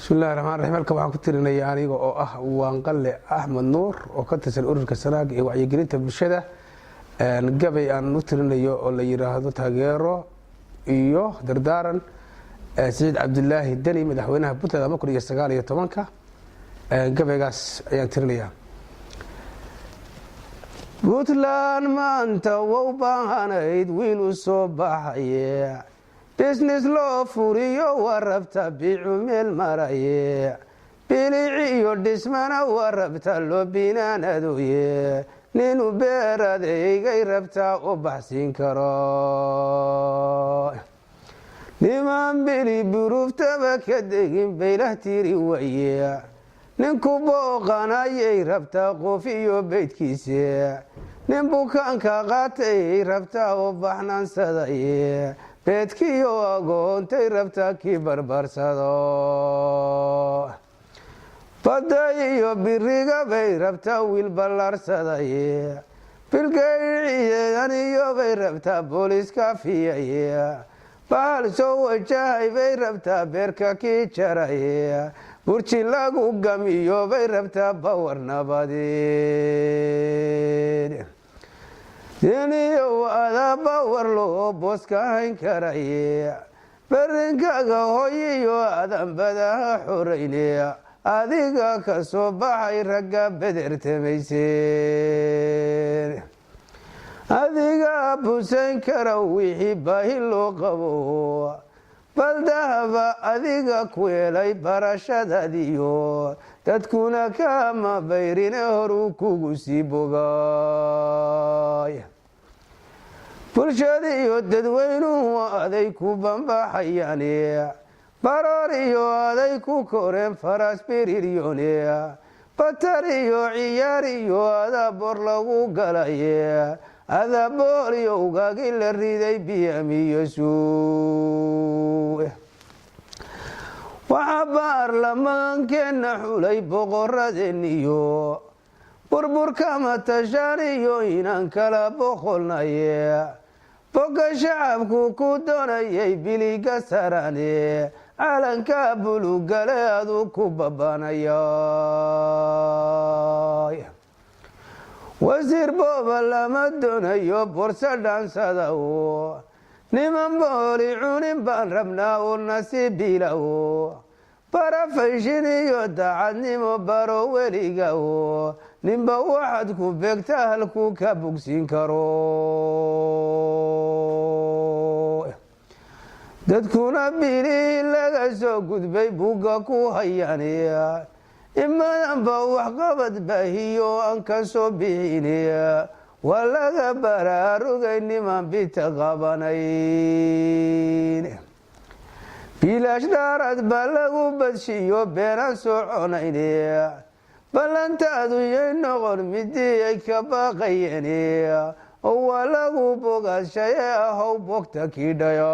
بسم الله الرحمن الرحيم halka waxaan ku tirinayaa aniga oo ah Waanqalle Axmed Nuur oo ka tirsan ururka Sanaag ee wacyigelinta bulshada gabay aan u tirinayo oo la yiraahdo taageero iyo dardaaran Saciid Cabdullaahi Dani madaxweynaha Puntland 2019 gabaygaas ayaan tirinayaa Puntland maanta waa u baahanayd wiil u soo baxaya business loo furiyo warabta bicumeel maraye biliiciyo dhismana warabta loo binaanadoye ninu beeradeygay rabtaa u baxsin karo niman bili buruftaba ka degin baylah tiri waye ninku booqanayay rabtaa qof iyo beydkiisa nin bukaanka qaatay rabtaa u baxnaansadaye beedkiyo agoontay rabtaa kii barbarsado badda iyo biriga bay rabtaa wiil ballaarsadaya bilgayciyeaniyo bay rabtaa booliiska fiyaya bahal soo wajahay bay rabtaa beerka kii jaraya burji lagu gamiyo bay rabtaa bawar nabadeed diniyo adaba warloo booska hayn karaya berinkaaga hoyiyo adanbadaha xoreynaya adiga ka soo baxay ragga bedertamayseen adiga busayn kara wixii baahi loo qabo baldahaba adiga ku helay barashadadiyo dadkuna kama bayrine horu kugu sii bogay bulshadiyo dadweynuhu aday ku bambaxayaane baroor iyo aday ku koreen faras biriryone batar iyo ciyaar iyo adaboor lagu galaye adabool iyo ugaagi la riday biyamiyo suu waxaa baarlamaankeenna xulay boqoradeeniyo burburkama tashaaniyo inaan kala boqolnaye boga shacabku ku doonayay biliga sarane calanka bulugale adu ku babanaya wasiir booba lama doonayo borsa dhaansadaw niman booli cunin baan rabnaa u nasiibilaw barafayshin iyo daacadnimo baro weligaw ninba waxaad ku beegta halku ka bogsiin karo dadkuna bilii laga soo gudbay buugga ku hayaanaya imadanba waxqabad baahiyo aan ka soo bixinaya waa laga baraarugay niman bita qabanayn bilaash dhaarad baa lagu badshiyo beenaan soconaynaya ballantaadu yay noqon midii ay ka baaqayeene oo waa lagu bogaashaye ahow bogta kii dhaya